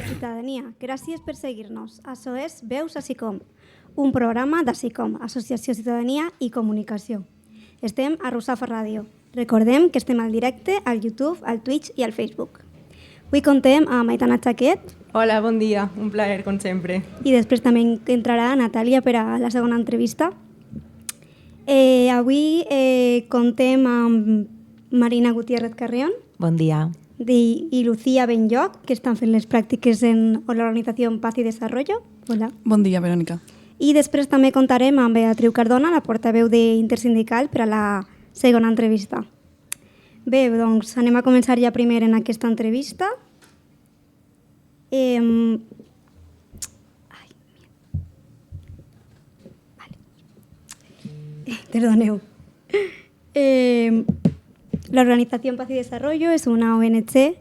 Ciutadania, gràcies per seguir-nos. Això és Veus a SICOM, un programa de SICOM, Associació Ciutadania i Comunicació. Estem a Rusafa Ràdio. Recordem que estem al directe al YouTube, al Twitch i al Facebook. Avui contem amb Aitana Chaquet. Hola, bon dia. Un plaer, com sempre. I després també entrarà Natàlia per a la segona entrevista. Avui contem amb Marina Gutiérrez Carrión. Bon dia. I Lucía Benlloc, que estan fent les pràctiques en l'Organització Paz i Desarrollo. Hola. Bon dia, Verònica. I després també contarem amb Beatriu Cardona, la portaveu d'Intersindical, per a la segona entrevista. Bé, doncs anem a començar ja primer en aquesta entrevista. Perdoneu. La Organización Paz y Desarrollo és una ONG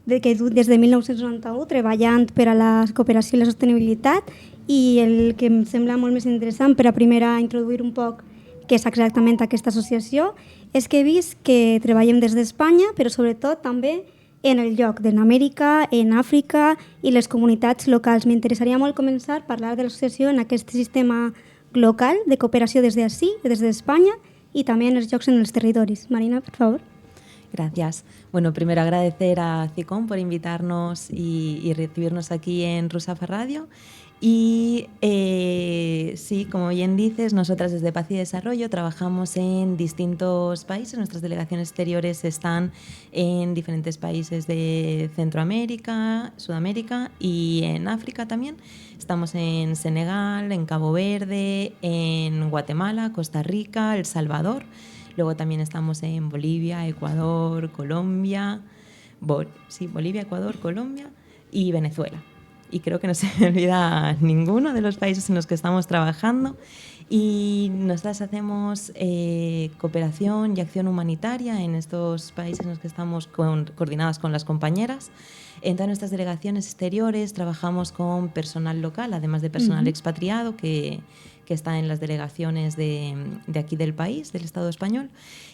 que des de 1991 treballant per a la cooperació i la sostenibilitat, i el que em sembla molt més interessant per a primer a introduir un poc què és exactament aquesta associació és que he vist que treballem des d'Espanya, però sobretot també en el lloc d'Amèrica, en Àfrica i les comunitats locals. M'interessaria molt començar a parlar de l'associació en aquest sistema local de cooperació des d'ací, des d'Espanya, y también los llocs en los territorios. Marina, por favor. Gracias. Bueno, primero agradecer a CICOM por invitarnos y recibirnos aquí en Rusafa Radio. Y sí, como bien dices, nosotras desde Paz y Desarrollo trabajamos en distintos países. Nuestras delegaciones exteriores están en diferentes países de Centroamérica, Sudamérica y en África también. Estamos en Senegal, en Cabo Verde, en Guatemala, Costa Rica, El Salvador. Luego también estamos en Bolivia, Ecuador, Colombia, Bolivia, Ecuador, Colombia y Venezuela. Y creo que no se me olvida ninguno de los países en los que estamos trabajando. Y nosotras hacemos cooperación y acción humanitaria en estos países en los que estamos coordinadas con las compañeras. En todas nuestras delegaciones exteriores trabajamos con personal local, además de personal expatriado que está en las delegaciones de aquí del país, del Estado español.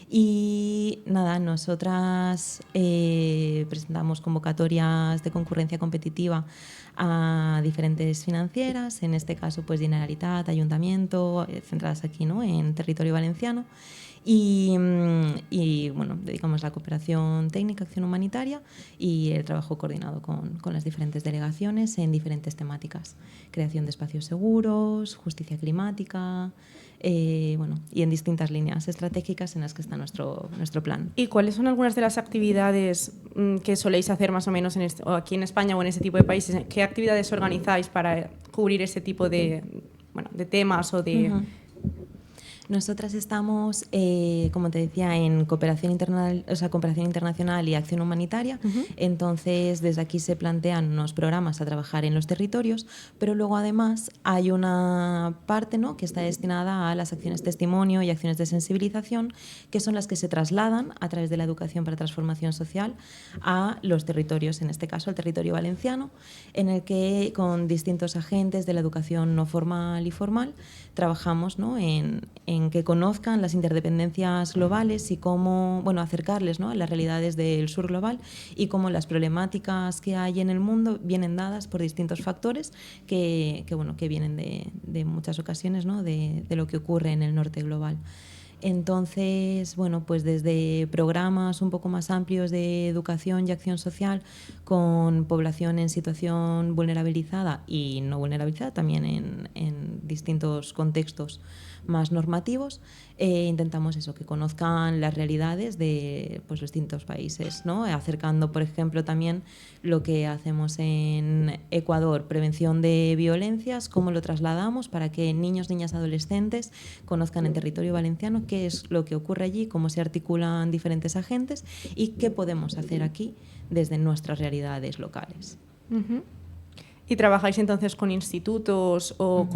Y nada, nosotras presentamos convocatorias de concurrencia competitiva a diferentes financieras, en este caso pues Generalitat, Ayuntamiento, centradas aquí, ¿no?, en territorio valenciano. Y bueno, dedicamos la cooperación técnica, acción humanitaria y el trabajo coordinado con las diferentes delegaciones en diferentes temáticas. Creación de espacios seguros, justicia climática, bueno, y en distintas líneas estratégicas en las que está nuestro plan. ¿Y cuáles son algunas de las actividades que soléis hacer más o menos o aquí en España o en ese tipo de países? ¿Qué actividades organizáis para cubrir ese tipo de temas o de...? Nosotras estamos, como te decía, en cooperación internacional y acción humanitaria. Entonces, desde aquí se plantean unos programas a trabajar en los territorios, pero luego además hay una parte, ¿no?, que está destinada a las acciones testimonio y acciones de sensibilización, que son las que se trasladan a través de la educación para transformación social a los territorios, en este caso al territorio valenciano, en el que con distintos agentes de la educación no formal y formal trabajamos, ¿no?, en que conozcan las interdependencias globales y cómo, bueno, acercarles, ¿no?, a las realidades del sur global y cómo las problemáticas que hay en el mundo vienen dadas por distintos factores que vienen de muchas ocasiones, ¿no?, de lo que ocurre en el norte global. Entonces, bueno, pues desde programas un poco más amplios de educación y acción social con población en situación vulnerabilizada y no vulnerabilizada, también en distintos contextos más normativos, intentamos eso, que conozcan las realidades de pues, los distintos países, ¿no? Acercando, por ejemplo, también lo que hacemos en Ecuador, prevención de violencias, cómo lo trasladamos para que niños, niñas, adolescentes conozcan en territorio valenciano qué es lo que ocurre allí, cómo se articulan diferentes agentes y qué podemos hacer aquí desde nuestras realidades locales. ¿Y trabajáis entonces con institutos o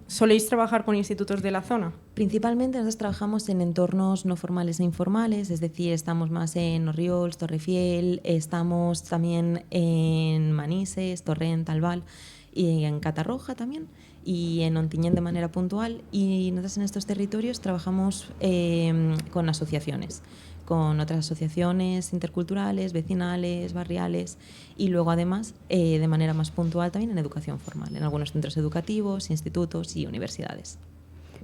soléis trabajar con institutos de la zona? Principalmente nosotros trabajamos en entornos no formales e informales, es decir, estamos más en Orriols, Torrefiel, estamos también en Manises, Torrent, Albal y en Catarroja también, y en Ontinyent de manera puntual. Y nosotros en estos territorios trabajamos con asociaciones, con otras asociaciones interculturales, vecinales, barriales, y luego además de manera más puntual también en educación formal, en algunos centros educativos, institutos i universidades.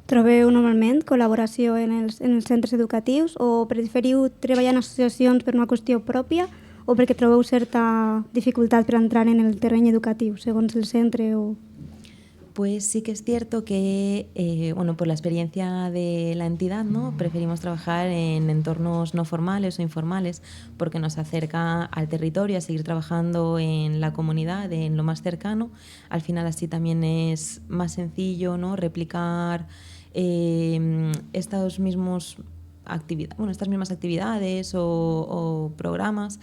Trobeu normalment col·laboració en els centres educatius o preferiu treballar en associacions per una qüestió pròpia o perquè trobeu certa dificultat per entrar en el terreny educatiu, segons el centre o... Pues sí que es cierto que, por la experiencia de la entidad, ¿no? Preferimos trabajar en entornos no formales o informales porque nos acerca al territorio, a seguir trabajando en la comunidad, en lo más cercano. Al final así también es más sencillo, ¿no? Replicar estas mismas actividades o programas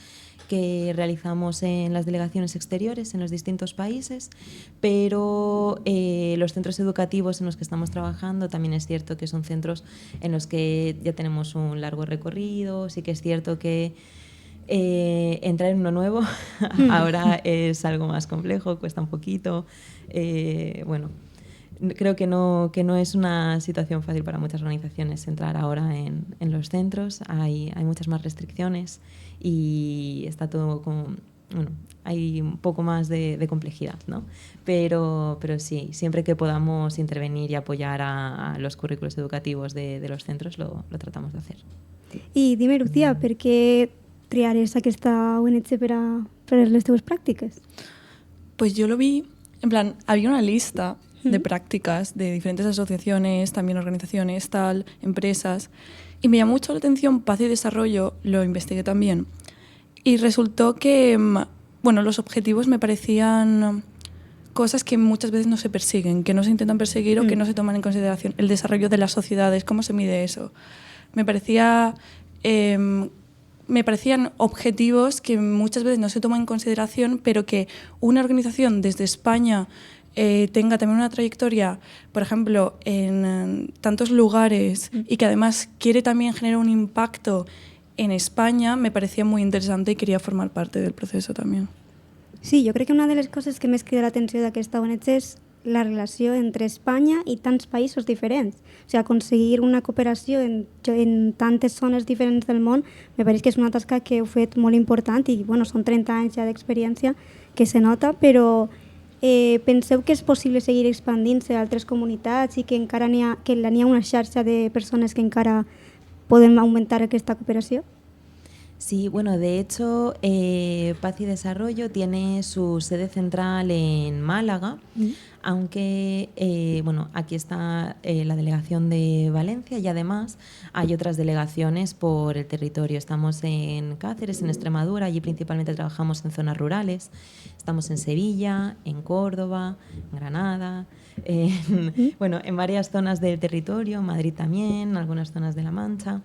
que realizamos en las delegaciones exteriores en los distintos países, pero los centros educativos en los que estamos trabajando también es cierto que son centros en los que ya tenemos un largo recorrido. Sí que es cierto que entrar en uno nuevo ahora es algo más complejo, cuesta un poquito. Creo que no es una situación fácil para muchas organizaciones entrar ahora en los centros. Hay muchas más restricciones y está todo hay un poco más de complejidad, ¿no? Pero sí, siempre que podamos intervenir y apoyar a los currículos educativos de los centros lo tratamos de hacer. I dime, Lucía, per què triares aquesta ONG per les teves pràctiques? Pues yo lo vi, en plan, había una lista de prácticas de diferentes asociaciones, también organizaciones, empresas, y me llamó mucho la atención Paz y Desarrollo, lo investigué también, y resultó que, los objetivos me parecían cosas que muchas veces no se persiguen, que no se intentan perseguir o que no se toman en consideración. El desarrollo de las sociedades, ¿cómo se mide eso? Me parecían objetivos que muchas veces no se toman en consideración, pero que una organización desde España tenga también una trayectoria, por ejemplo, en tantos lugares y que además quiere también generar un impacto en España, me parecía muy interesante y quería formar parte del proceso también. Sí, jo crec que una de les coses que més crida l'atenció d'aquesta ONG és la relació entre Espanya i tants països diferents. O sigui, aconseguir una cooperació en tantes zones diferents del món me pareix que és una tasca que heu fet molt important i són 30 anys ja d'experiència que se nota, però penseu que és possible seguir expandint-se a altres comunitats i que encara n'hi ha una xarxa de persones que encara poden augmentar aquesta cooperació? Sí, de hecho, Paz y Desarrollo tiene su sede central en Málaga, aunque aquí está la delegación de Valencia y además hay otras delegaciones por el territorio. Estamos en Cáceres, en Extremadura, allí principalmente trabajamos en zonas rurales. Estamos en Sevilla, en Córdoba, en Granada, en varias zonas del territorio, en Madrid también, en algunas zonas de La Mancha.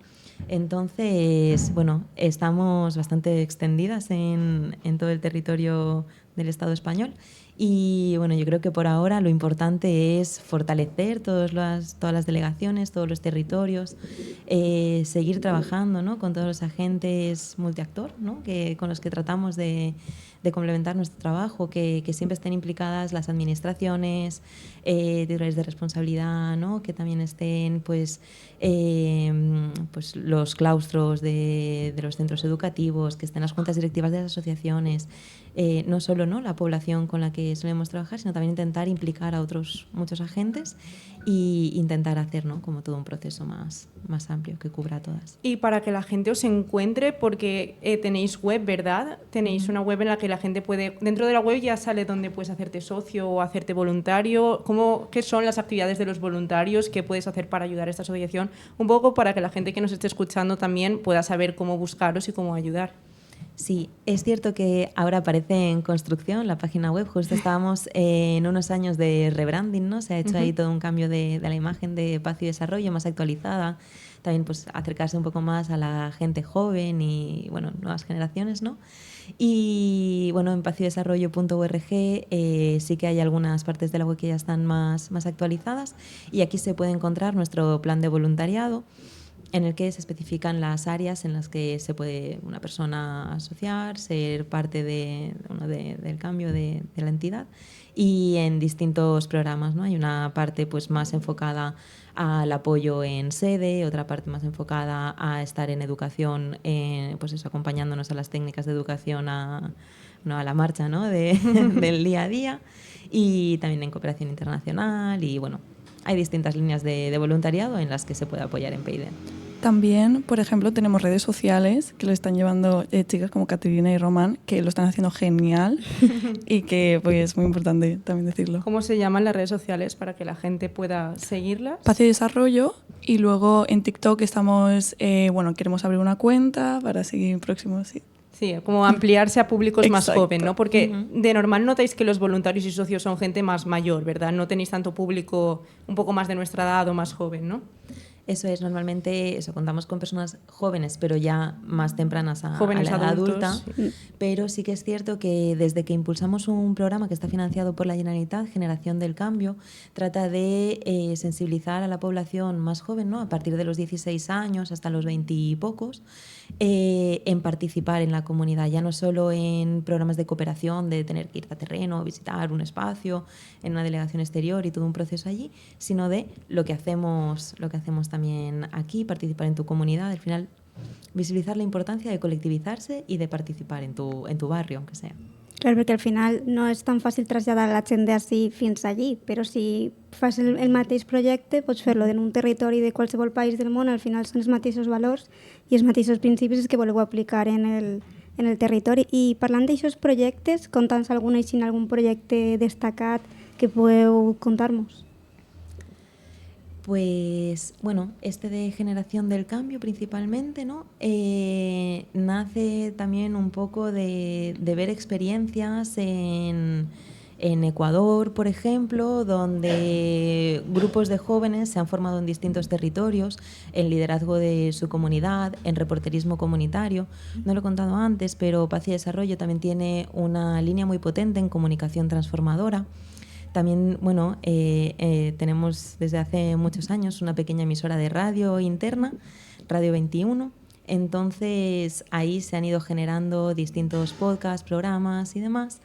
Entonces, estamos bastante extendidas en todo el territorio del Estado español y yo creo que por ahora lo importante es fortalecer todas las delegaciones, todos los territorios, seguir trabajando, ¿no? Con todos los agentes multiactor, ¿no? Con los que tratamos de complementar nuestro trabajo, que siempre estén implicadas las administraciones, titulares de responsabilidad, ¿no? Que también estén pues los claustros de los centros educativos, que estén las juntas directivas de las asociaciones, no solo, ¿no? La población con la que solemos trabajar, sino también intentar implicar a otros muchos agentes e intentar hacer, ¿no? Como todo un proceso más amplio que cubra a todas. Y para que la gente os encuentre, porque tenéis web, ¿verdad? Tenéis una web en la que la gente puede... Dentro de la web ya sale donde puedes hacerte socio o hacerte voluntario. ¿Qué son las actividades de los voluntarios? ¿Qué puedes hacer para ayudar a esta asociación? Un poco para que la gente que nos esté escuchando también pueda saber cómo buscaros y cómo ayudar. Sí, es cierto que ahora aparece en construcción la página web. Justo estábamos en unos años de rebranding, ¿no? Se ha hecho ahí todo un cambio de la imagen de Paz y Desarrollo, más actualizada. también pues acercarse un poco más a la gente joven y bueno, nuevas generaciones, ¿no? Y bueno, en paciodesarrollo.org sí que hay algunas partes de la web que ya están más actualizadas, y aquí se puede encontrar nuestro plan de voluntariado, en el que se especifican las áreas en las que se puede una persona asociar, ser parte del cambio de la entidad, y en distintos programas, ¿no? Hay una parte pues más enfocada al apoyo en sede, otra parte más enfocada a estar en educación, pues eso, acompañándonos a las técnicas de educación a la marcha, ¿no? Del día a día, y también en cooperación internacional, y bueno, hay distintas líneas de voluntariado en las que se puede apoyar en PIDE. También, por ejemplo, tenemos redes sociales que lo están llevando chicas como Caterina y Román, que lo están haciendo genial y que pues, es muy importante también decirlo. ¿Cómo se llaman las redes sociales para que la gente pueda seguirlas? Paz y Desarrollo, y luego en TikTok estamos, queremos abrir una cuenta para seguir próximos. Sí. Sí, como ampliarse a públicos más Exacto. jóvenes, ¿no? Porque de normal notáis que los voluntarios y socios son gente más mayor, ¿verdad? No tenéis tanto público un poco más de nuestra edad o más joven, ¿no? Eso es, normalmente contamos con personas jóvenes, pero ya más tempranas a Jóvenes la edad adultos, adulta. sí. Pero sí que es cierto que desde que impulsamos un programa que está financiado por la Generalitat, Generación del Cambio, trata de sensibilizar a la población más joven, ¿no? A partir de los 16 años hasta los 20 y pocos, en participar en la comunidad, ya no solo en programas de cooperación, de tener que ir a terreno, visitar un espacio, en una delegación exterior y todo un proceso allí, sino de lo que hacemos también aquí, participar en tu comunidad, al final visibilizar la importancia de colectivizarse y de participar en tu barrio, aunque sea. Clar, perquè al final no és tan fàcil traslladar la gent d'ací fins allí, però si fas el mateix projecte pots fer-lo en un territori de qualsevol país del món, al final són els mateixos valors i els mateixos principis que voleu aplicar en el territori. I parlant d'aixòs projectes, conta'ns algun projecte destacat que podeu contar-nos. Pues bueno, este de Generación del Cambio principalmente, ¿no? Nace también un poco de ver experiencias en Ecuador, por ejemplo, donde grupos de jóvenes se han formado en distintos territorios, en liderazgo de su comunidad, en reporterismo comunitario. No lo he contado antes, pero Paz y Desarrollo también tiene una línea muy potente en comunicación transformadora. También, bueno, tenemos desde hace muchos años una pequeña emisora de radio interna, Radio 21. Entonces, ahí se han ido generando distintos podcasts, programas y demás.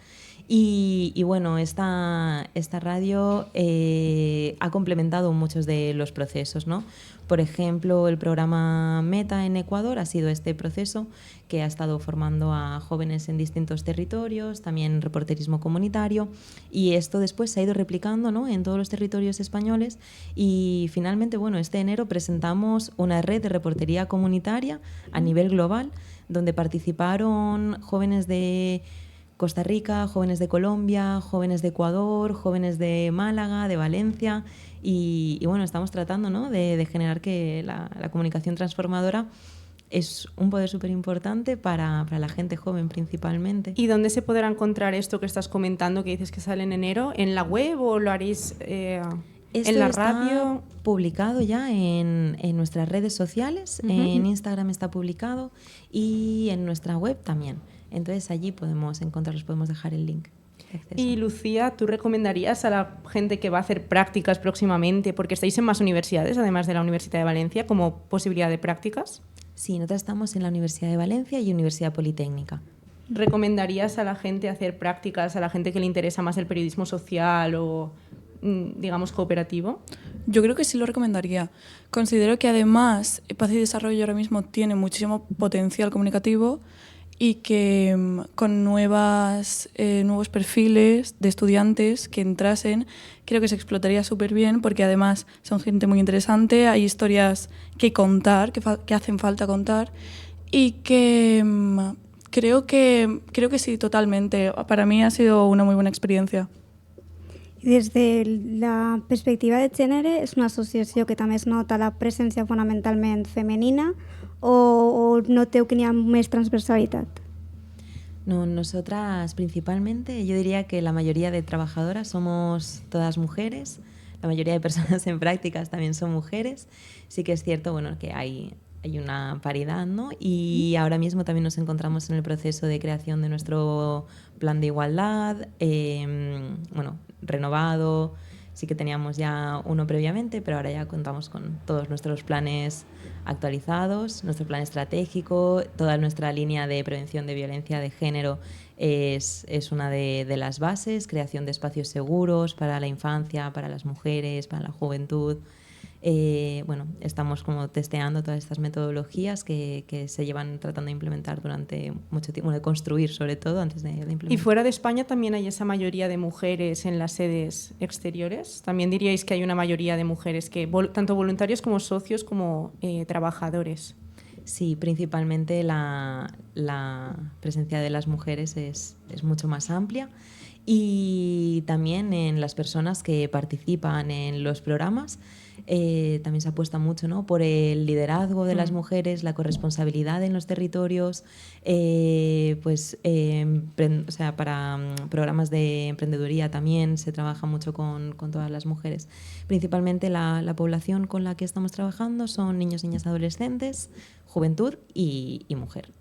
Y bueno, esta radio ha complementado muchos de los procesos, ¿no? Por ejemplo, el programa Meta en Ecuador ha sido este proceso que ha estado formando a jóvenes en distintos territorios, también reporterismo comunitario, y esto después se ha ido replicando, ¿no? En todos los territorios españoles, y finalmente, bueno, este enero presentamos una red de reportería comunitaria a nivel global, donde participaron jóvenes de Costa Rica, jóvenes de Colombia, jóvenes de Ecuador, jóvenes de Málaga, de Valencia, y bueno, estamos tratando, ¿no? de generar que la comunicación transformadora es un poder súper importante para la gente joven principalmente. ¿Y dónde se podrá encontrar esto que estás comentando, que dices que sale en enero? ¿En la web o lo haréis en la radio? Está publicado ya en nuestras redes sociales, en Instagram está publicado y en nuestra web también. Entonces allí podemos encontrarlos, podemos dejar el link de acceso. Y Lucía, ¿tú recomendarías a la gente que va a hacer prácticas próximamente, porque estáis en más universidades, además de la Universidad de Valencia, como posibilidad de prácticas? Sí, nosotros estamos en la Universidad de Valencia y Universidad Politécnica. ¿Recomendarías a la gente hacer prácticas, a la gente que le interesa más el periodismo social o, digamos, cooperativo? Yo creo que sí lo recomendaría. Considero que además Paz y Desarrollo ahora mismo tiene muchísimo potencial comunicativo y que con nuevos perfiles de estudiantes que entrasen, creo que se explotaría súper bien, porque además son gente muy interesante, hay historias que contar, que hacen falta contar, y que creo que sí, totalmente. Para mí ha sido una muy buena experiencia. Des de la perspectiva de gènere, és una associació que també es nota la presència fonamentalment femenina o noteu que n'hi ha més transversalitat? No, nosotras principalmente, yo diría que la mayoría de trabajadoras somos todas mujeres. la mayoría de personas en prácticas también son mujeres. Sí que es cierto, bueno, que hay una paridad, ¿no? Y ahora mismo también nos encontramos en el proceso de creación de nuestro plan de igualdad, bueno, renovado. Sí que teníamos ya uno previamente, pero ahora ya contamos con todos nuestros planes actualizados, nuestro plan estratégico, toda nuestra línea de prevención de violencia de género es una de las bases, creación de espacios seguros para la infancia, para las mujeres, para la juventud. Bueno, estamos como testeando todas estas metodologías que se llevan tratando de implementar durante mucho tiempo, de construir sobre todo antes de implementar. ¿Y fuera de España también hay esa mayoría de mujeres en las sedes exteriores? ¿También diríais que hay una mayoría de mujeres, que tanto voluntarios como socios como trabajadores? Sí, principalmente la presencia de las mujeres es mucho más amplia, y también en las personas que participan en los programas. También se apuesta mucho, ¿no?, por el liderazgo de las mujeres, la corresponsabilidad en los territorios, o sea, para programas de emprendeduría también se trabaja mucho con todas las mujeres. Principalmente la población con la que estamos trabajando son niños, niñas, adolescentes, juventud y mujer.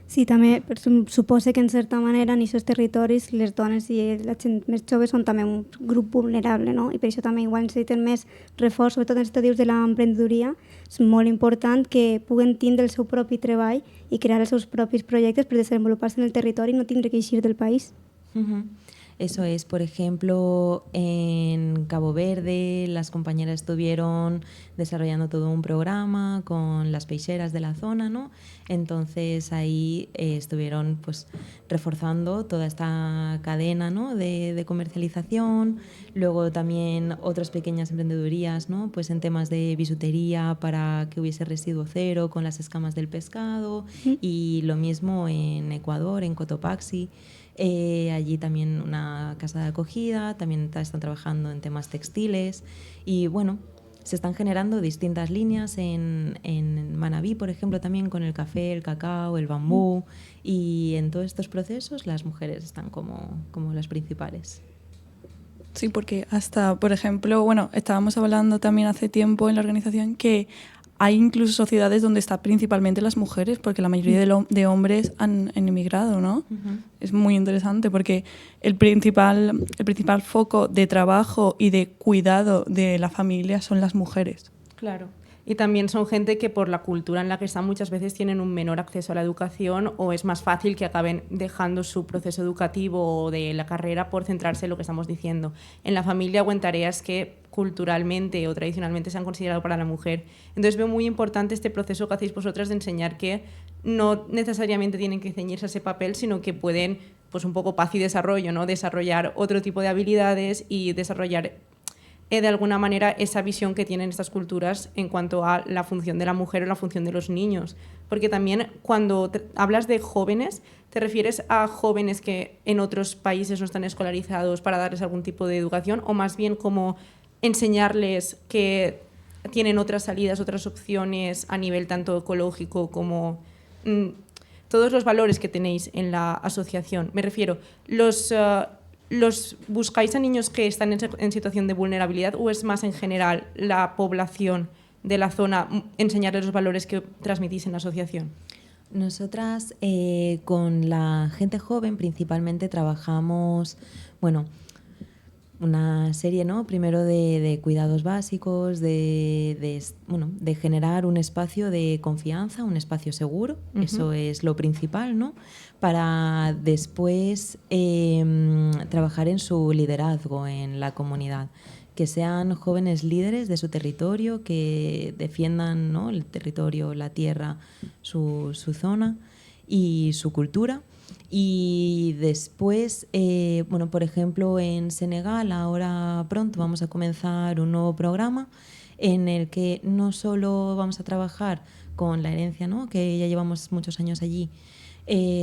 Sí, també suposa que en certa manera en aquests territoris les dones i la gent més jove són també un grup vulnerable, no? I per això també igual necessiten més reforç, sobretot en els dius de l'emprenedoria. És molt important que puguen tindre el seu propi treball i crear els seus propis projectes per desenvolupar-se en el territori i no tindre que eixir del país. Eso es, por ejemplo, en Cabo Verde las compañeras estuvieron desarrollando todo un programa con las peixeras de la zona, ¿no? Entonces ahí estuvieron pues reforzando toda esta cadena, ¿no?, de comercialización. Luego también otras pequeñas emprendedurías, ¿no?, pues en temas de bisutería para que hubiese residuo cero con las escamas del pescado. Y lo mismo en Ecuador, en Cotopaxi. Allí también una casa de acogida, también están trabajando en temas textiles y bueno, se están generando distintas líneas en Manabí, por ejemplo, también con el café, el cacao, el bambú, y en todos estos procesos las mujeres están como las principales. Sí, porque hasta, por ejemplo, bueno, estábamos hablando también hace tiempo en la organización que hay incluso sociedades donde están principalmente las mujeres, porque la mayoría de hombres han emigrado, ¿no? Es muy interesante porque el principal foco de trabajo y de cuidado de la familia son las mujeres. Claro. Y también son gente que por la cultura en la que están muchas veces tienen un menor acceso a la educación, o es más fácil que acaben dejando su proceso educativo o de la carrera por centrarse en lo que estamos diciendo, en la familia o en tareas que culturalmente o tradicionalmente se han considerado para la mujer. Entonces veo muy importante este proceso que hacéis vosotras de enseñar que no necesariamente tienen que ceñirse a ese papel, sino que pueden, pues un poco paz y desarrollo, ¿no?, desarrollar otro tipo de habilidades y desarrollar de alguna manera esa visión que tienen estas culturas en cuanto a la función de la mujer o la función de los niños. Porque también cuando hablas de jóvenes, ¿te refieres a jóvenes que en otros países no están escolarizados para darles algún tipo de educación, o más bien como enseñarles que tienen otras salidas, otras opciones a nivel tanto ecológico como todos los valores que tenéis en la asociación? Me refiero, ¿los buscáis a niños que están en situación de vulnerabilidad, o es más en general la población de la zona enseñarles los valores que transmitís en la asociación? Nosotras con la gente joven principalmente trabajamos, bueno, una serie, ¿no?, primero de cuidados básicos, de generar un espacio de confianza, un espacio seguro. Eso es lo principal, ¿no?, para después trabajar en su liderazgo en la comunidad, que sean jóvenes líderes de su territorio, que defiendan, ¿no?, el territorio, la tierra, su zona y su cultura. Y después, bueno, por ejemplo, en Senegal ahora pronto vamos a comenzar un nuevo programa en el que no solo vamos a trabajar con la herencia, ¿no?, que ya llevamos muchos años allí,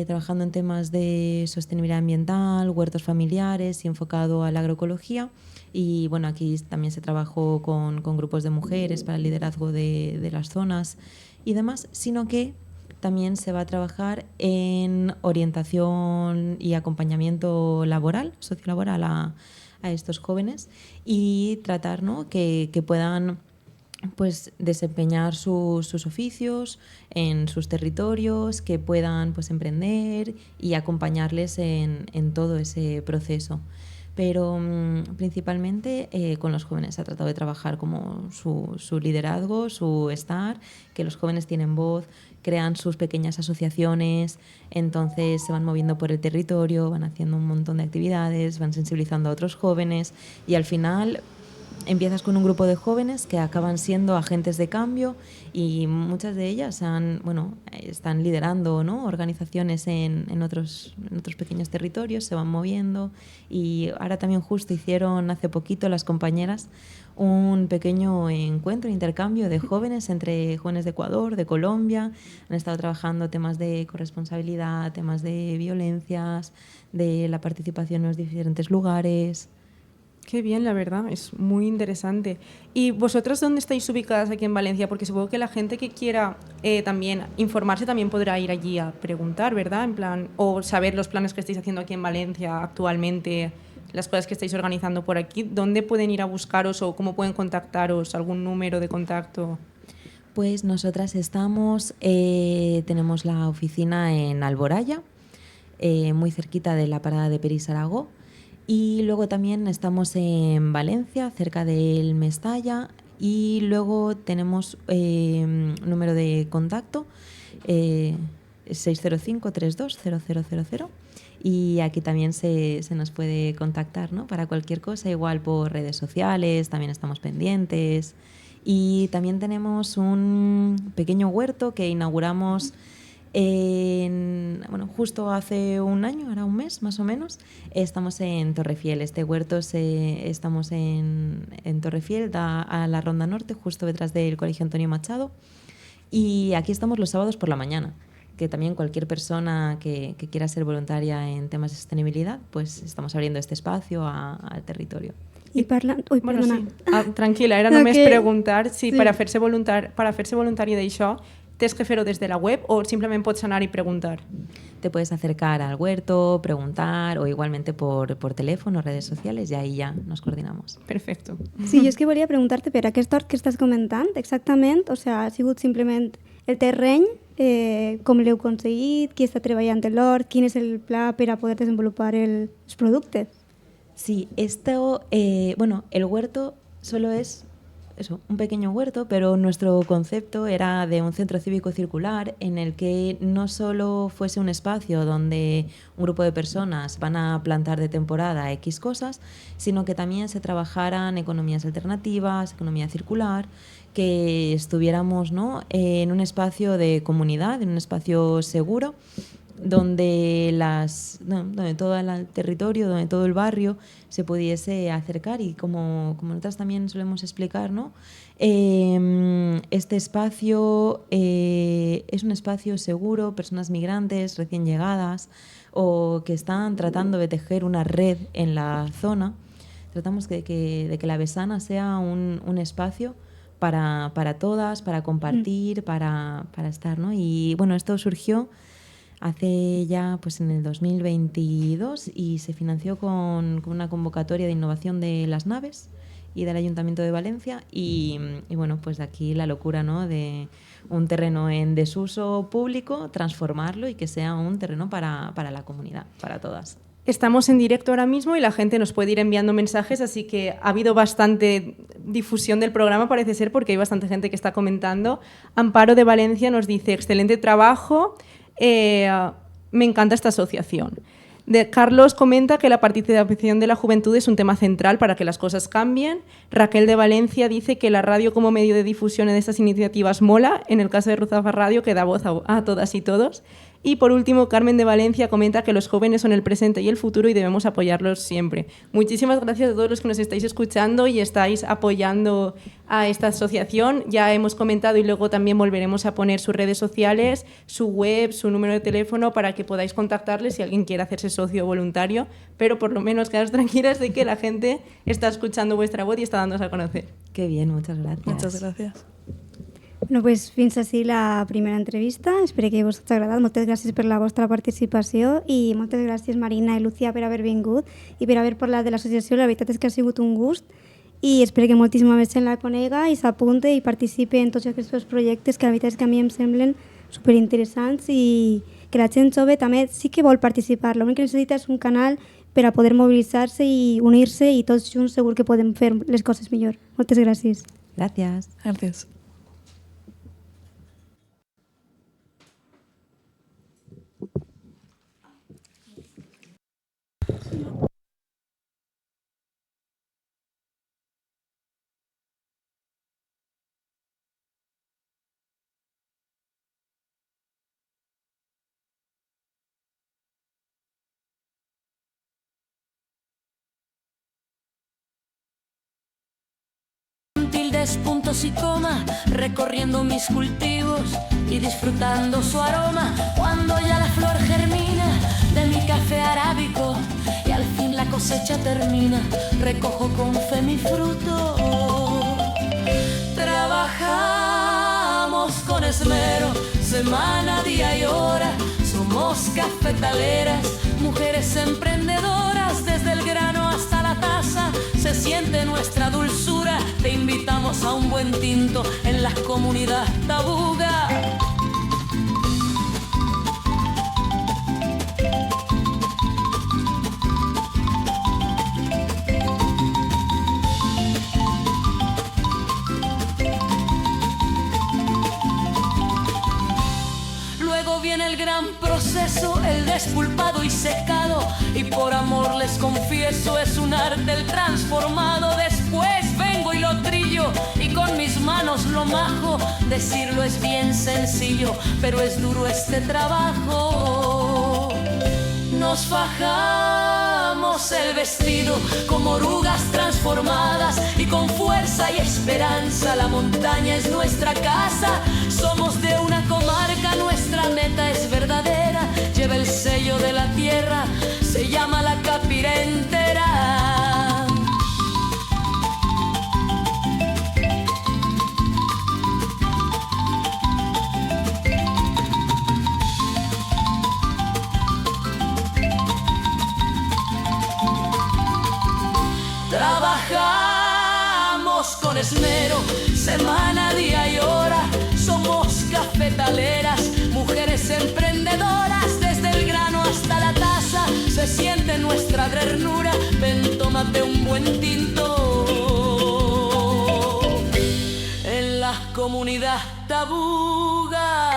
trabajando en temas de sostenibilidad ambiental, huertos familiares y enfocado a la agroecología. Y bueno, aquí también se trabajó con grupos de mujeres para el liderazgo de las zonas y demás, sino que también se va a trabajar en orientación y acompañamiento laboral, sociolaboral a a estos jóvenes y tratar, ¿no?, que puedan pues desempeñar sus oficios en sus territorios, que puedan pues emprender y acompañarles en todo ese proceso. Pero principalmente con los jóvenes se ha tratado de trabajar como su liderazgo, su estar, que los jóvenes tienen voz, crean sus pequeñas asociaciones, entonces se van moviendo por el territorio, van haciendo un montón de actividades, van sensibilizando a otros jóvenes y al final empiezas con un grupo de jóvenes que acaban siendo agentes de cambio y muchas de ellas están liderando, ¿no?, organizaciones en otros pequeños territorios, se van moviendo y ahora también justo hicieron hace poquito las compañeras un pequeño encuentro, intercambio de jóvenes entre jóvenes de Ecuador, de Colombia. Han estado trabajando temas de corresponsabilidad, temas de violencias, de la participación en los diferentes lugares. Qué bien, la verdad, es muy interesante. ¿Y vosotros dónde estáis ubicadas aquí en Valencia? Porque supongo que la gente que quiera también informarse también podrá ir allí a preguntar, ¿verdad? En plan, o saber los planes que estáis haciendo aquí en Valencia actualmente, las cosas que estáis organizando por aquí. ¿Dónde pueden ir a buscaros o cómo pueden contactaros? ¿Algún número de contacto? Pues nosotras tenemos la oficina en Alboraya, muy cerquita de la parada de Peris-Aragó. Y luego también estamos en Valencia, cerca del Mestalla, y luego tenemos número de contacto 605-32-0000 y aquí también se nos puede contactar, ¿no?, para cualquier cosa, igual por redes sociales, también estamos pendientes. Y también tenemos un pequeño huerto que inauguramos justo hace un año, ahora un mes más o menos. Estamos en Torrefiel. Este huerto estamos en Torrefiel, da a la Ronda Norte, justo detrás del Colegio Antonio Machado. Y aquí estamos los sábados por la mañana, que también cualquier persona que quiera ser voluntaria en temas de sostenibilidad, pues estamos abriendo este espacio al territorio. I parlant... Ui, Bueno, perdona. sí. Tranquil·la, era només preguntar si Sí. per a fer-se voluntari d'això tens que fer-ho des de la web o simplement pots anar i preguntar. Te puedes acercar al huerto, preguntar o igualmente por teléfono, redes sociales y ahí ya nos coordinamos. Perfecto. Sí, jo és que volia preguntar-te per aquest hort que estàs comentant, exactament, o sigui, ha sigut simplement el terreny, com l'heu aconseguit, qui està treballant en l'hort, quin és el pla per a poder desenvolupar els productes? Sí, el huerto solo es eso, un pequeño huerto, pero nuestro concepto era de un centro cívico circular en el que no solo fuese un espacio donde un grupo de personas van a plantar de temporada X cosas, sino que también se trabajaran economías alternativas, economía circular, que estuviéramos, ¿no?, en un espacio de comunidad, en un espacio seguro, donde todo el territorio, donde todo el barrio se pudiese acercar y como nosotras también solemos explicar, ¿no?, este espacio es un espacio seguro, personas migrantes, recién llegadas o que están tratando de tejer una red en la zona. Tratamos de que la Besana sea un espacio para todas, para compartir, para estar, ¿no? Y bueno, esto surgió hace ya pues en el 2022 y se financió con una convocatoria de innovación de las naves y del Ayuntamiento de Valencia y bueno, pues de aquí la locura, ¿no?, de un terreno en desuso público, transformarlo y que sea un terreno para la comunidad, para todas. Estamos en directo ahora mismo y la gente nos puede ir enviando mensajes, así que ha habido bastante difusión del programa, parece ser, porque hay bastante gente que está comentando. Amparo de Valencia nos dice, excelente trabajo, me encanta esta asociación. Carlos comenta que la participación de la juventud es un tema central para que las cosas cambien. Raquel de Valencia dice que la radio como medio de difusión de estas iniciativas mola, en el caso de Ruzafa Radio, que da voz a todas y todos. Y por último, Carmen de Valencia comenta que los jóvenes son el presente y el futuro y debemos apoyarlos siempre. Muchísimas gracias a todos los que nos estáis escuchando y estáis apoyando a esta asociación. Ya hemos comentado y luego también volveremos a poner sus redes sociales, su web, su número de teléfono para que podáis contactarles si alguien quiere hacerse socio o voluntario, pero por lo menos quedaos tranquilas de que la gente está escuchando vuestra voz y está dándose a conocer. Qué bien, muchas gracias. Muchas gracias. No, pues fins així la primera entrevista. Espero que vos hagi agradat. Moltes gràcies per la vostra participació i moltes gràcies Marina i Lucía per haver vingut i per haver parlat de l'associació. La veritat és que ha sigut un gust i espero que moltíssima més gent la conega i s'apunte i participi en tots aquests projectes que la veritat és que a mi em semblen superinteressants i que la gent jove també sí que vol participar. L'únic que necessita és un canal per a poder mobilitzar-se i unir-se i tots junts segur que podem fer les coses millor. Moltes gràcies. Gràcies. Gràcies. Tildes, puntos y coma, recorriendo mis cultivos y disfrutando su aroma. Cuando ya la flor germina de mi café arábico y al fin la cosecha termina, recojo con fe mi fruto. Trabajamos con esmero, semana, día y hora. Somos cafetaleras, mujeres emprendedoras, desde el grano hasta la taza se siente nuestra dulzura. Te invitamos a un buen tinto en la comunidad Tabuga. Viene el gran proceso, el despulpado y secado, y por amor les confieso es un arte el transformado. Después vengo y lo trillo y con mis manos lo majo. Decirlo es bien sencillo, pero es duro este trabajo. Nos fajamos el vestido como orugas transformadas y con fuerza y esperanza la montaña es nuestra casa. Somos de una comarca, nuestra meta es verdadera, lleva el sello de la tierra, se llama la Capirentera. Trabajamos con esmero, semana, día y hora. Somos cafetaleras, mujeres emprendedoras, desde el grano hasta la taza se siente nuestra ternura. Ven, tómate un buen tinto en la comunidad Tabuga.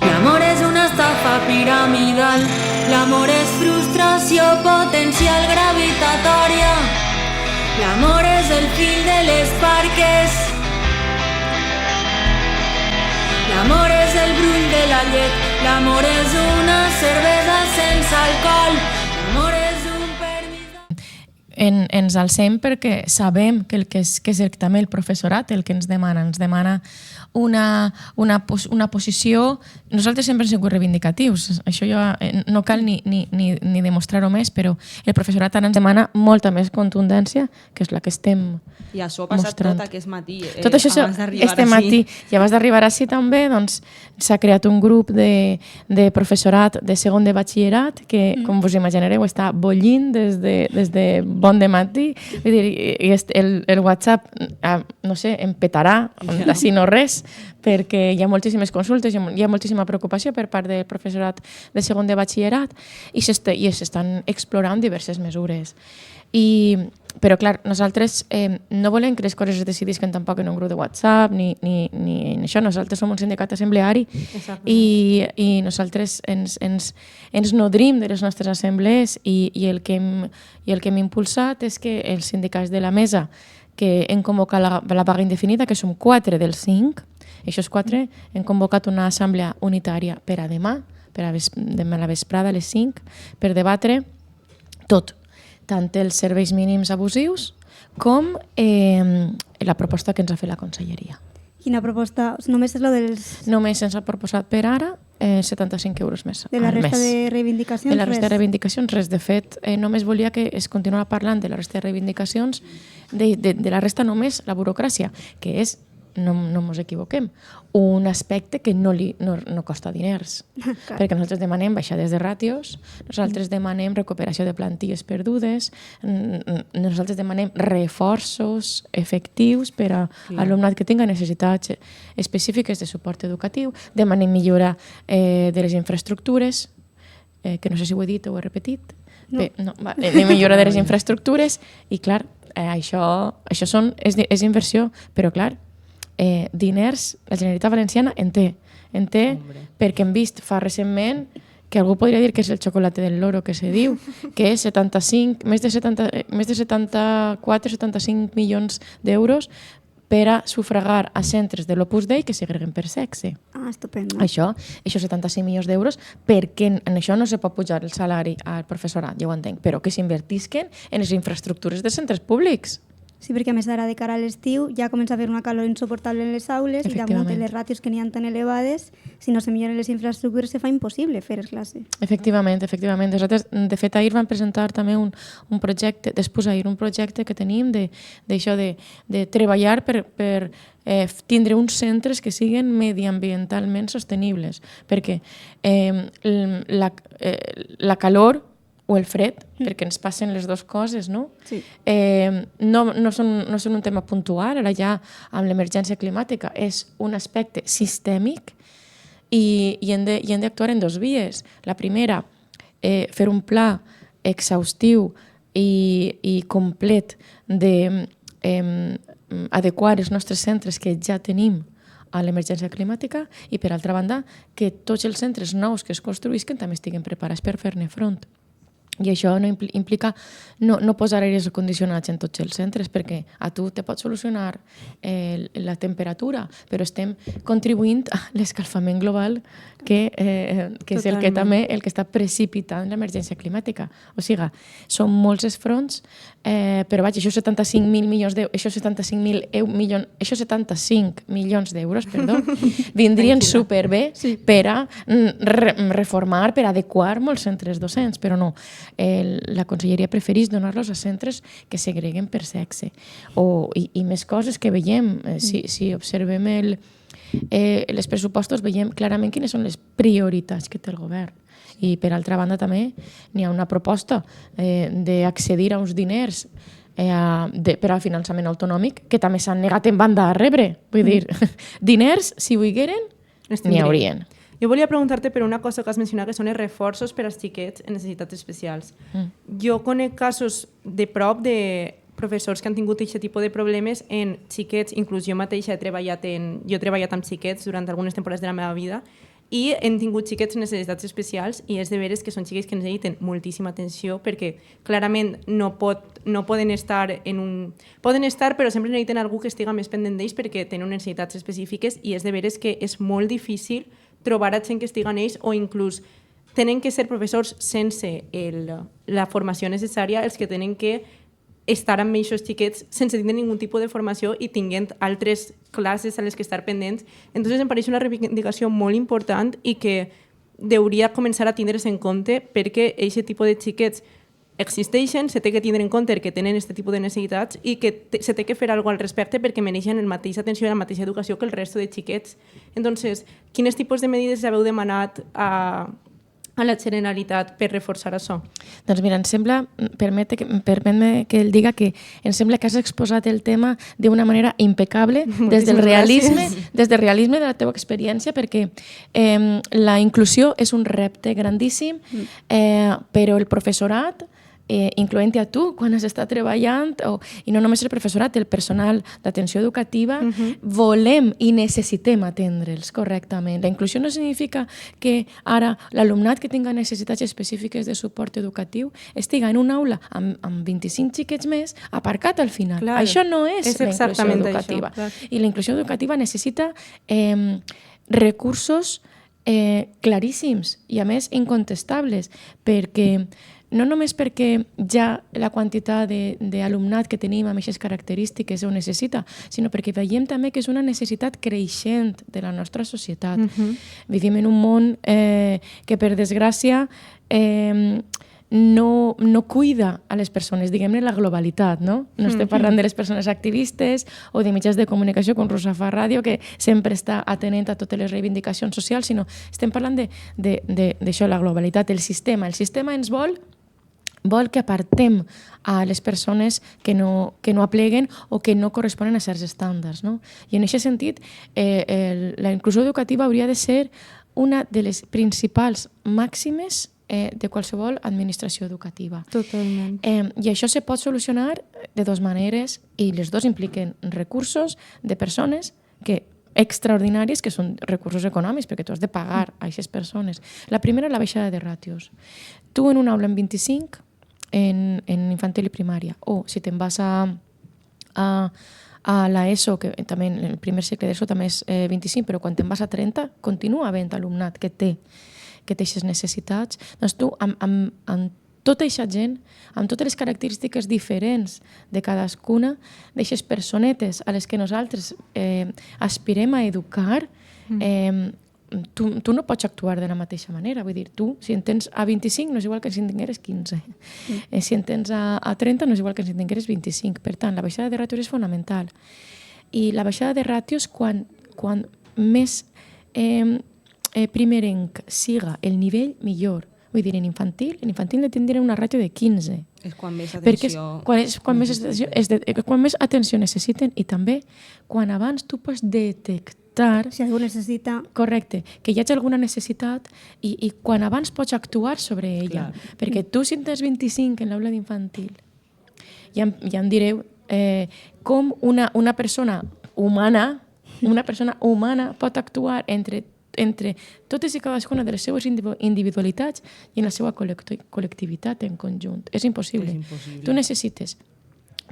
L'amor és una estafa piramidal, l'amor és frustració potencial gravitatòria, l'amor és el fil de les barques, l'amor és el brull de la llet, l'amor és una cervesa sense alcohol, l'amor és un permís... Ens alcem perquè sabem que és també el professorat el que ens demana una posició. Nosaltres sempre hem sigut reivindicatius, això ja no cal ni demostrar-ho més, però el professorat ara ens demana molta més contundència, que és la que estem mostrant. I això ha passat tot aquest matí, tot això este matí. I abans d'arribar així també s'ha creat un grup de professorat de segon de batxillerat que, com vos imaginareu, està bullint des de bon de matí. Vull dir, el WhatsApp, no sé, em petarà, si no res, perquè hi ha moltíssimes consultes, hi ha moltíssima preocupació per part del professorat de segon de batxillerat i s'estan explorant diverses mesures. Però, clar, nosaltres no volem que les coses es decidisquen tampoc en un grup de WhatsApp ni en això. Nosaltres som un sindicat assembleari i nosaltres ens nodrim de les nostres assemblees i el que hem impulsat és que els sindicats de la mesa que hem convocat la vaga indefinida, que som 4 dels 5, aquests 4 hem convocat una assemblea unitària per a demà, demà a la vesprada a les 5, per debatre tot, tant els serveis mínims abusius com la proposta que ens ha fet la Conselleria. Quina proposta? Només és lo dels... Només ens ha proposat per ara 75 euros més al mes. De la resta de reivindicacions, res? De la resta de reivindicacions, res. De fet, només volia que es continuara parlant de la resta de reivindicacions de la resta només la burocràcia, que és, no ens equivoquem, un aspecte que no costa diners. Perquè nosaltres demanem baixades de ràtios, nosaltres demanem recuperació de plantilles perdudes, nosaltres demanem reforços efectius per a alumnat que tinga necessitats específiques de suport educatiu, demanem millora de les infraestructures, que no sé si ho he dit o ho he repetit, millora de les infraestructures, i clar, això és inversió, però clar, diners, la Generalitat Valenciana en té, perquè hem vist fa recentment que algú podria dir que és el xocolate del loro que se diu, que és més de 74-75 milions d'euros per a sufragar a centres de l'Opus Dei que segreguen per sexe. Estupendo. Això 75 milions d'euros, perquè en això no se pot pujar el salari al professorat, ja ho entenc, però que s'invertisquen en les infraestructures dels centres públics. Sí, perquè a més ara de cara a l'estiu ja comença a haver una calor insuportable en les aules i damunt de les ràtios que n'hi ha tan elevades, si no se milloren les infraestructures se fa impossible fer classes. Efectivament. Nosaltres, de fet, ahir vam presentar també un projecte, un projecte que tenim d'això de treballar per tindre uns centres que siguin mediambientalment sostenibles, perquè la calor o el fred, perquè ens passen les dues coses, no? Sí. No són un tema puntual, ara ja amb l'emergència climàtica és un aspecte sistèmic i hem d'actuar en dues vies. La primera, fer un pla exhaustiu i complet d'adequar els nostres centres que ja tenim a l'emergència climàtica i, per altra banda, que tots els centres nous que es construïsquen també estiguin preparats per fer-ne front. I això no implica no posar aires condicionats en tots els centres, perquè a tu te pot solucionar la temperatura, però estem contribuint a l'escalfament global, que és el que està precipitant l'emergència climàtica. O sigui, són molts els fronts, però vaja, això 75 milions d'euros, vindrien superbé per a reformar, per a adequar molts centres docents, però no. La Conselleria prefereix donar-los a centres que segreguen per sexe. I més coses que veiem, si observem els pressupostos, veiem clarament quines són les prioritats que té el govern. I per altra banda també n'hi ha una proposta d'accedir a uns diners per al finançament autonòmic que també s'han negat en banda a rebre. Vull dir, diners, si ho hagueren, n'hi haurien. Jo volia preguntar-te per una cosa que has mencionat, que són els reforços per als xiquets en necessitats especials. Jo conec casos de prop de professors que han tingut aquest tipus de problemes en xiquets, inclús jo mateixa he treballat amb xiquets durant algunes temporades de la meva vida i hem tingut xiquets amb necessitats especials i és de veres que són xiquets que necessiten moltíssima atenció perquè clarament no poden estar Poden estar, però sempre necessiten algú que estiga més pendent d'ells perquè tenen necessitats específiques i és de veres que és molt difícil trobar a gent que estiguen ells o inclús tenen que ser professors sense la formació necessària, els que tenen que estar amb aquests xiquets sense tindre ningú tipus de formació i tinguent altres classes a les que estar pendents. Entonces em pareix una reivindicació molt important i que hauria començar a tindre's en compte perquè aquest tipus de xiquets existeixen, se té que tindre en compte que tenen aquest tipus de necessitats i que se té que fer alguna cosa al respecte perquè mereixen la mateixa atenció i la mateixa educació que el resto de xiquets. Entonces, quins tipus de medides haveu demanat a la Generalitat per reforçar això? Doncs mira, permet-me que el diga que em sembla que has exposat el tema d'una manera impecable des del realisme de la teva experiència, perquè la inclusió és un repte grandíssim, però el professorat, incloent-hi a tu, quan has estat treballant, i no només el professorat, el personal d'atenció educativa, volem i necessitem atendre'ls correctament. La inclusió no significa que ara l'alumnat que tinga necessitats específiques de suport educatiu estiga en una aula amb 25 xiquets més aparcat al final. Clar, això no és la inclusió educativa. I la inclusió educativa necessita recursos claríssims i, a més, incontestables, perquè no només perquè ja la quantitat d'alumnat que tenim amb aquestes característiques ho necessita, sinó perquè veiem també que és una necessitat creixent de la nostra societat. Vivim en un món que, per desgràcia, no cuida a les persones, diguem-ne la globalitat, no? No estem parlant de les persones activistes o de mitjans de comunicació com Rosa fa Ràdio, que sempre està atenent a totes les reivindicacions socials, sinó estem parlant d'això, la globalitat, el sistema. El sistema ens vol que apartem a les persones que no apleguen o que no corresponen a certs estàndards. No? I en aquest sentit, la inclusió educativa hauria de ser una de les principals màximes de qualsevol administració educativa. Totalment. I això se pot solucionar de dues maneres, i les dues impliquen recursos de persones extraordinaris, que són recursos econòmics, perquè tu has de pagar a aquestes persones. La primera, la baixada de ràtios. Tu en una aula en 25, en infantil i primària, o si te'n vas a l'ESO, que també en el primer cicle d'ESO també és 25, però quan te'n vas a 30 continua havent alumnat que té aquestes necessitats. Doncs tu, amb tota aquesta gent, amb totes les característiques diferents de cadascuna d'aquestes personetes a les que nosaltres aspirem a educar, tu no pots actuar de la mateixa manera. Vull dir, tu, si en tens a 25, no és igual que si en tingueres 15. Si en tens a 30, no és igual que si en tingueres 25. Per tant, la baixada de ràtios és fonamental. I la baixada de ràtios, quan més primerenc siga el nivell, millor. Vull dir, en infantil ne tindrà una ràtio de 15. És quan més atenció... Quan més atenció necessiten, i també quan abans tu pots detectar si algú necessita... Correcte, que hi hagi alguna necessitat i quan abans pots actuar sobre ella. Clar. Perquè tu, si en tens 25 en l'aula d'infantil, ja em direu com una persona humana pot actuar entre totes i cadascuna de les seues individualitats i en la seva col·lectivitat en conjunt. És impossible. Tu necessites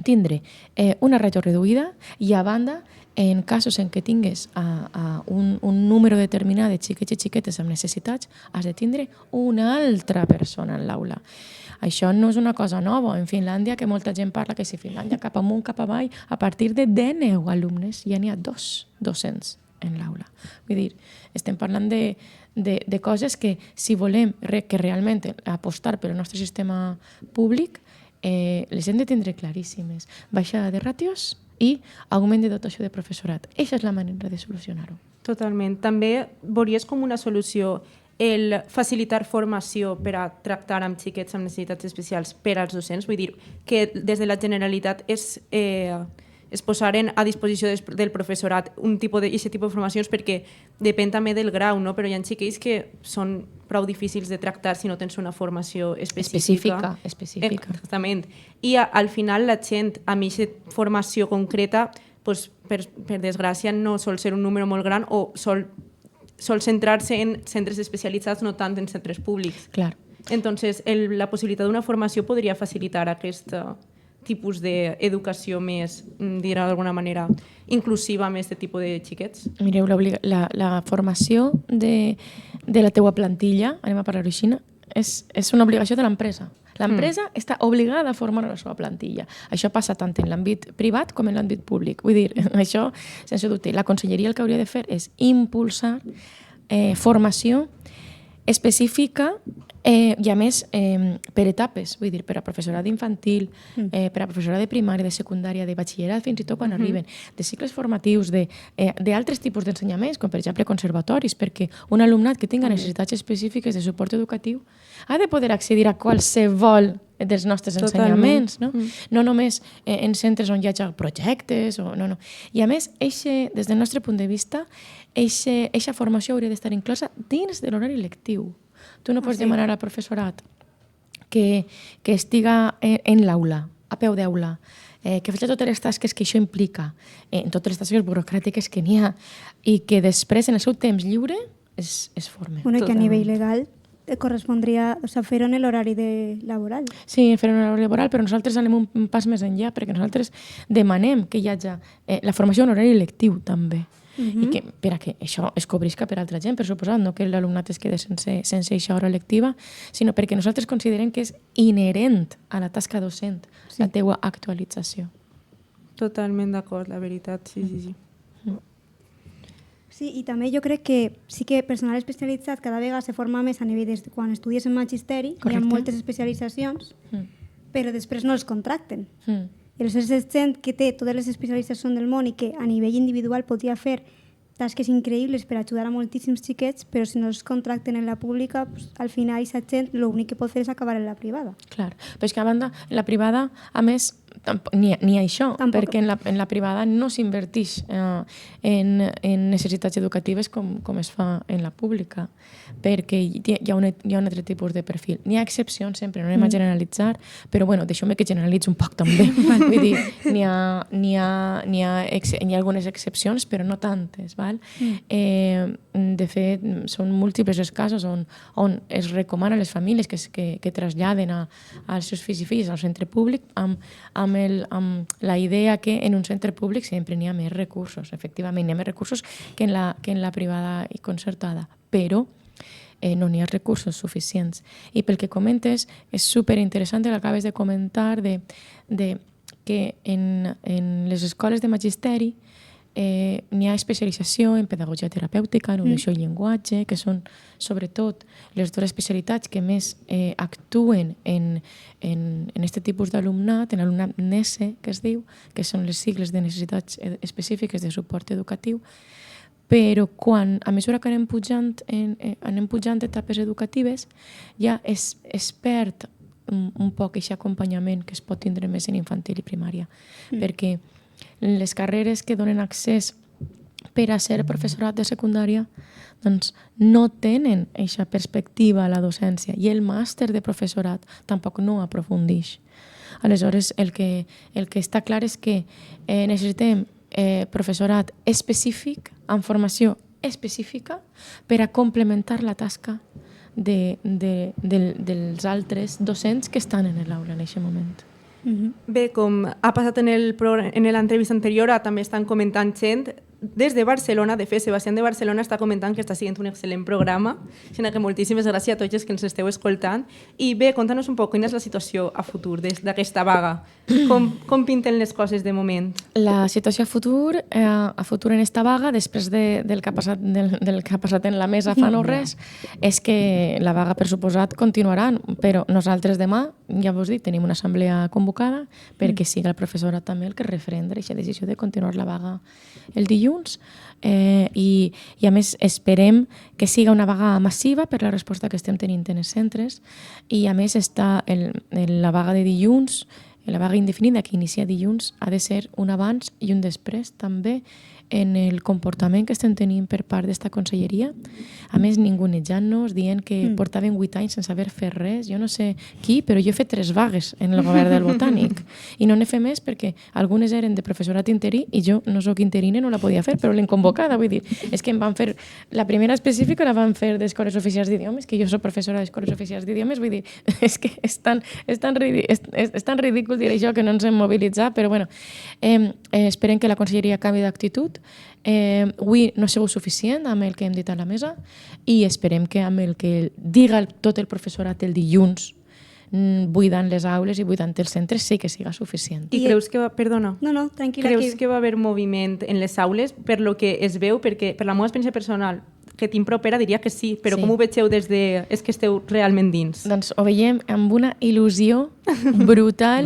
tindre una ràtio reduïda i, a banda, en casos en què tingues un número determinat de xiquets i xiquetes amb necessitats, has de tindre una altra persona en l'aula. Això no és una cosa nova. En Finlàndia, que molta gent parla que si Finlàndia cap amunt, cap avall, a partir de 19 alumnes ja n'hi ha 2 docents en l'aula. Vull dir, estem parlant de coses que, si volem que realment apostar pel nostre sistema públic, les hem de tindre claríssimes. Baixada de ràtios i augment de dotació de professorat. Aquesta és la manera de solucionar-ho. Totalment. També veuries com una solució el facilitar formació per a tractar amb xiquets amb necessitats especials per als docents? Vull dir, que des de la Generalitat es posaren a disposició del professorat aquest tipus de formacions, perquè depèn també del grau, no? Però hi ha xiquets que són prou difícils de tractar si no tens una formació específica. Específica. Exactament. I al final la gent amb aquesta formació concreta, pues, per desgràcia, no sol ser un número molt gran o sol centrar-se en centres especialitzats, no tant en centres públics. Clar. Entonces, la possibilitat d'una formació podria facilitar aquest tipus d'educació més, dir d'alguna manera, inclusiva amb aquest tipus de xiquets? Mireu, la formació de la teua plantilla, anem a parlar-ho així, és una obligació de l'empresa. L'empresa està obligada a formar la seva plantilla. Això passa tant en l'àmbit privat com en l'àmbit públic. Vull dir, això, sense dubte, la conselleria el que hauria de fer és impulsar formació específica i, a més, per etapes, vull dir, per a professorat infantil, per a professorat de primària, de secundària, de batxillerat, fins i tot quan arriben, de cicles formatius, d'altres tipus d'ensenyaments, com per exemple conservatoris, perquè un alumnat que tinga necessitats específiques de suport educatiu ha de poder accedir a qualsevol dels nostres ensenyaments, no? No només en centres on hi hagi projectes, no. I, a més, des del nostre punt de vista, aquesta formació hauria d'estar inclosa dins de l'horari lectiu. Tu no pots demanar al professorat que estiga en l'aula, a peu d'aula, que faci totes les tasques que això implica, en totes les tasques burocràtiques que n'hi ha, i que després, en el seu temps lliure, es forme. Bueno, que a nivell legal correspondria fer-ho en l'horari laboral. Sí, fer-ho en l'horari laboral, però nosaltres anem un pas més enllà, perquè nosaltres demanem que hi hagi la formació en horari lectiu, també. I que, per a que això es cobrisca per altra gent, per suposat, no que l'alumnat es quede sense aquesta hora lectiva, sinó perquè nosaltres considerem que és inherent a la tasca docent, la teua actualització. Totalment d'acord, la veritat, sí. Sí, i també jo crec que sí que personal especialitzat cada vegada se forma més a nivell de quan estudies en magisteri, hi ha moltes especialitzacions, però després no els contracten. I aleshores és gent que té totes les especialitzacions del món i que a nivell individual podria fer tasques increïbles per ajudar a moltíssims xiquets, però si no els contracten en la pública, pues, al final aquesta gent l'únic que pot fer és acabar en la privada. Clar, però és que a banda, en la privada, a més, ni això, perquè en la privada no s'inverteix en necessitats educatives com es fa en la pública, perquè hi ha un altre tipus de perfil. N'hi ha excepcions sempre, no anem a generalitzar, però bueno, deixeu-me que generalitzi un poc també. Vull dir, n'hi ha algunes excepcions, però no tantes. Val? De fet, són múltiples els casos on es recomana a les famílies que traslladen als seus fills i filles al centre públic amb la idea que en un centre públic sempre n'hi ha més recursos. Efectivament, n'hi ha més recursos que en la privada i concertada, però no n'hi ha recursos suficients. I pel que comentes, és superinteressant el que acabes de comentar de que en les escoles de magisteri n'hi ha especialització en pedagogia terapèutica, en audició i llenguatge, que són sobretot les dues especialitats que més actuen en aquest tipus d'alumnat, en l'alumnat NESE, que es diu, que són les sigles de necessitats específiques de suport educatiu, però quan, a mesura que anem pujant etapes educatives, ja es perd un poc aquest acompanyament que es pot tindre més en infantil i primària, perquè les carreres que donen accés per a ser professorat de secundària doncs no tenen aquesta perspectiva a la docència i el màster de professorat tampoc no aprofundeix. Aleshores, el que està clar és que necessitem professorat específic, amb formació específica, per a complementar la tasca dels altres docents que estan en l'aula en aquest moment. Bé, com ha passat en l'entrevista anterior, també estan comentant gent des de Barcelona. De fet, Sebastián de Barcelona està comentant que està sent un excel·lent programa, així que moltíssimes gràcies a tots els que ens esteu escoltant. I bé, conta'ns un poc quina és la situació a futur d'aquesta vaga. Com pinten les coses de moment? La situació a futur en esta vaga, després del que ha passat en la mesa fa no res, és que la vaga, per suposat, continuarà, però nosaltres demà, ja vos dic, tenim una assemblea convocada perquè siga el professorat també el que referenda aquesta decisió de continuar la vaga el dilluns i a més esperem que siga una vaga massiva per la resposta que estem tenint en els centres i a més està la vaga de dilluns, la vaga indefinida que inicia dilluns ha de ser un abans i un després també en el comportament que estem tenint per part d'esta conselleria. A més, ningunejant-nos, dient que portaven 8 anys sense haver fet res. Jo no sé qui, però jo he fet 3 vagues en el govern del Botànic. I no n'he fet més perquè algunes eren de professorat interí i jo no soc interina, no la podia fer, però l'hem convocada. Vull dir, és que em van fer... La primera específica la van fer d'Escoles Oficials d'Idiomes, que jo soc professora d'Escoles Oficials d'Idiomes. Vull dir, és que és tan ridícul dir això que no ens hem mobilitzat, però bueno, esperem que la conselleria canvi d'actitud. Avui no ha sigut suficient amb el que hem dit a la mesa i esperem que amb el que diga tot el professorat el dilluns buidant les aules i buidant els centres sí que siga suficient. I creus que va... Perdona. No, tranquil·la. Creus que va haver moviment en les aules per lo que es veu? Perquè per la meva experiència personal que tinc propera diria que sí, però com ho vegeu des de... És que esteu realment dins? Doncs ho veiem amb una il·lusió brutal,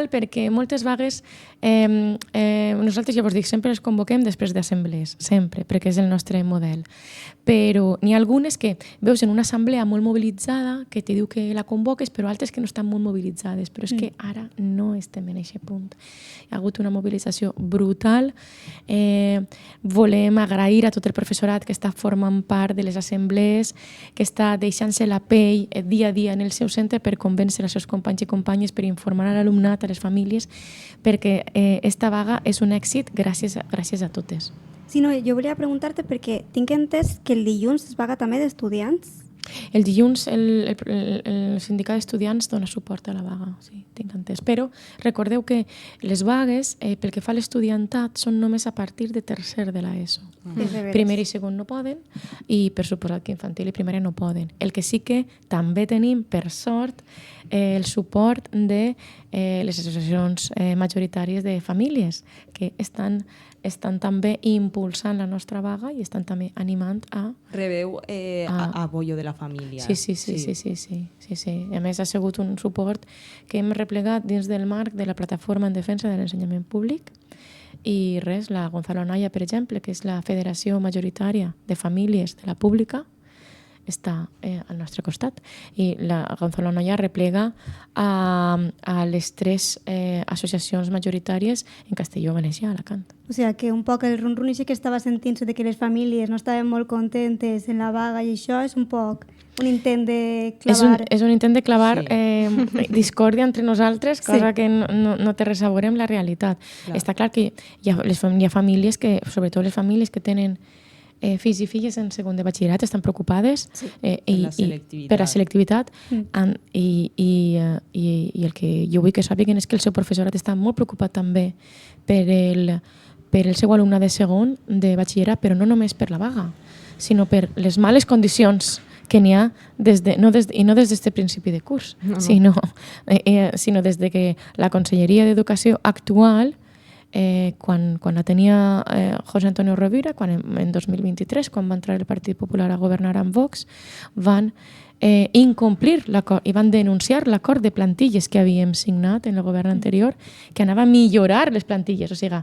perquè moltes vagues nosaltres, ja vos dic, sempre les convoquem després d'assemblees, sempre, perquè és el nostre model. Però n'hi ha algunes que veus en una assemblea molt mobilitzada que te diu que la convoques, però altres que no estan molt mobilitzades. Però és que ara no estem en aquest punt. Hi ha hagut una mobilització brutal. Volem agrair a tot el professorat que està formant part de les assemblees, que està deixant-se la pell dia a dia en el seu centre per convèncer els seus companys i companyes, per informar a l'alumnat, a les famílies, perquè esta vaga és un èxit gràcies a totes. Sí, no, jo volia preguntar-te perquè tinc entès que el dilluns es vaga també d'estudiants El dilluns el sindicat d'estudiants dona suport a la vaga, sí, tinc entès. Però recordeu que les vagues, pel que fa a l'estudiantat, són només a partir de tercer de l'ESO. Primer i segon no poden, i per suposat que infantil i primària no poden. El que sí que també tenim, per sort, el suport de les associacions majoritàries de famílies, que estan també impulsant la nostra vaga i estan també animant a... Rebeu apoyo de la família. Sí. A més, ha sigut un suport que hem replegat dins del marc de la plataforma en defensa de l'ensenyament públic i res, la Gonzalo Anaya, per exemple, que és la federació majoritària de famílies de la pública, està al nostre costat. I la Gonzalo Anaya replega a les 3 associacions majoritàries en Castelló, València i Alacant. O sigui que un poc el rum-rum que estava sentint de que les famílies no estaven molt contentes en la vaga i això és un poc un intent de clavar... És un intent de clavar discòrdia entre nosaltres, cosa que no té res a veure amb la realitat. Està clar que hi ha famílies que, sobretot les famílies que tenen fills i filles en segon de batxillerat estan preocupades per la selectivitat i el que jo vull que sàpiguen és que el seu professorat està molt preocupat també per el seu alumne de segon de batxillerat, però no només per la vaga, sinó per les males condicions que n'hi ha no des d'aquest principi de curs, sinó des de que la Conselleria d'Educació actual, quan la tenia José Antonio Rovira, en 2023, quan va entrar el Partit Popular a governar amb Vox, van incomplir l'acord i van denunciar l'acord de plantilles que havíem signat en el govern anterior, que anava a millorar les plantilles. O sigui,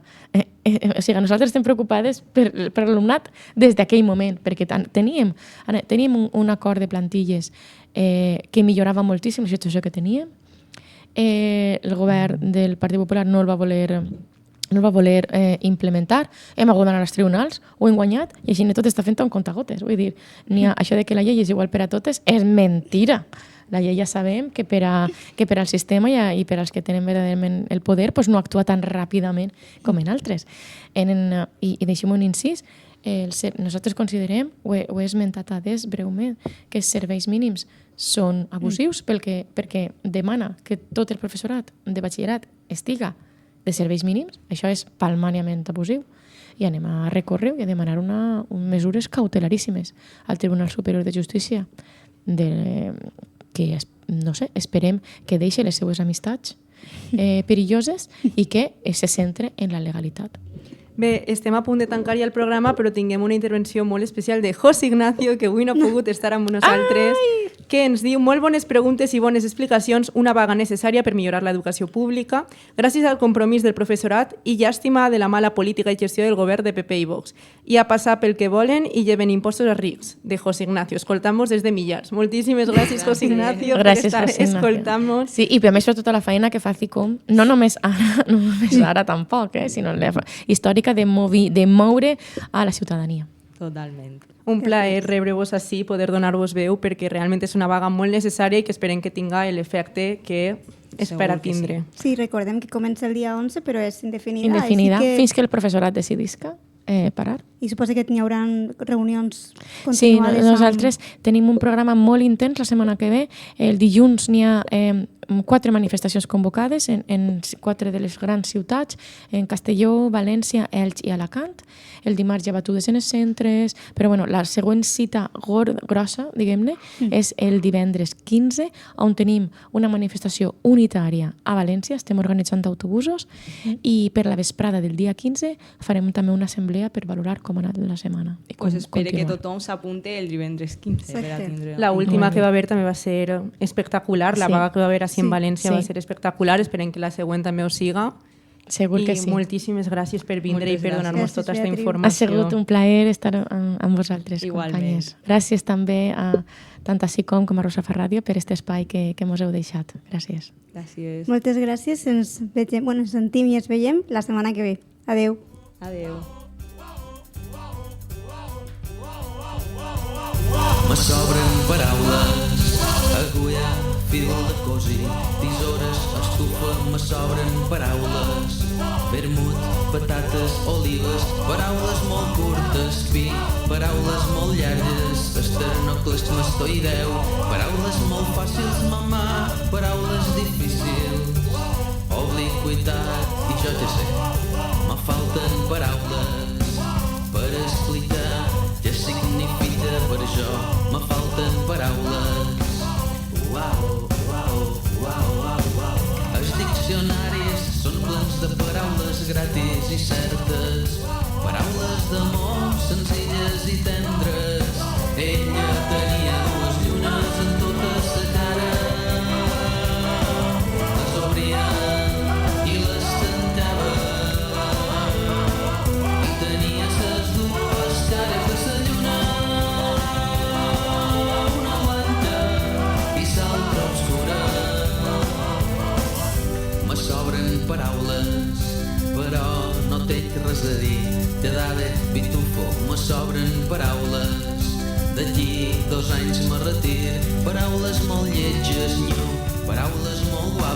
nosaltres estem preocupades per l'alumnat des d'aquell moment, perquè teníem un acord de plantilles que millorava moltíssim la situació que teníem. El govern del Partit Popular no el va voler implementar, hem hagut d'anar als tribunals, ho hem guanyat i així tot està fent un comptagotes. Vull dir, això de que la llei és igual per a totes és mentira. La llei ja sabem que per al sistema i per als que tenen verdaderament el poder no actua tan ràpidament com en altres. I deixem un incís, nosaltres considerem, ho he esmentat breument, que els serveis mínims són abusius perquè demana que tot el professorat de batxillerat estiga de serveis mínims, això és palmàriament abusiu, i anem a recórrer i a demanar mesures cautelaríssimes al Tribunal Superior de Justícia, que, no sé, esperem que deixi les seues amistats perilloses i que se centre en la legalitat. Bé, estem a punt de tancar ja el programa, però tinguem una intervenció molt especial de José Ignacio, que avui no ha pogut estar amb nosaltres, que ens diu molt bones preguntes i bones explicacions, una vaga necessària per millorar l'educació pública, gràcies al compromís del professorat i llàstima de la mala política i gestió del govern de PP i Vox. I a passar pel que volen i lleven impostos als rics, de José Ignacio. Escoltamos des de Millars. Moltíssimes gràcies, José Ignacio, per estar escoltant-nos. Sí, i per més per tota la feina que fa CICOM, no només ara tampoc, sinó la històrica de moure a la ciutadania. Totalment. Un plaer rebre-vos així, poder donar-vos veu, perquè realment és una vaga molt necessària i que esperem que tinga l'efecte que espera tindre. Sí, recordem que comença el dia 11, però és indefinida. Indefinida, fins que el professorat decidisca parar. I suposa que n'hi haurà reunions continuades. Sí, nosaltres tenim un programa molt intens la setmana que ve. El dilluns n'hi ha 4 manifestacions convocades en 4 de les grans ciutats, en Castelló, València, Elx i Alacant. El dimarts hi ha batudes en els centres, però bueno, la següent cita grossa, diguem-ne, és el divendres 15, on tenim una manifestació unitària a València, estem organitzant autobusos, i per la vesprada del dia 15 farem també una assemblea per valorar com ha anat la setmana. Pues espere que tothom s'apunte el divendres 15 per a tindre... La última que va haver també va ser espectacular, la vaga que va haver així en València va ser espectacular, esperem que la següent també ho siga. Segur que sí. I moltíssimes gràcies per vindre i per donar-nos tota aquesta informació. Ha sigut un plaer estar amb vosaltres, companyes. Gràcies també tant a CICOM com a Rosa Ràdio per aquest espai que mos heu deixat. Gràcies. Gràcies. Moltes gràcies. Ens sentim i ens veiem la setmana que ve. Adeu. Adeu. Me sobren paraules, agulla fil de cosir, tisores, estufa, me sobren paraules. Vermut, patates, olives, paraules molt curtes, pi, paraules molt llargues, esternoclesmastoideu, paraules molt fàcils, mamà, paraules difícils, obliquitat, i jo què sé, me falten paraules per explicar què significa per jo, me falten paraules. Uau, uau, uau, uau, uau. Els diccionaris són plens de paraules gratis i certes, paraules d'amor senzilles i tendres. Ella tenia dues llunes en tota sa cara, les obria i les tancava, i tenia ses dues cares de sa lluna, una blanca i l'altra obscura. Me sobren paraules, però no tinc res a dir. Quedada, pitufo, me sobren paraules. D'aquí 2 anys me retir. Paraules molt lletges, nyu, paraules molt guapes.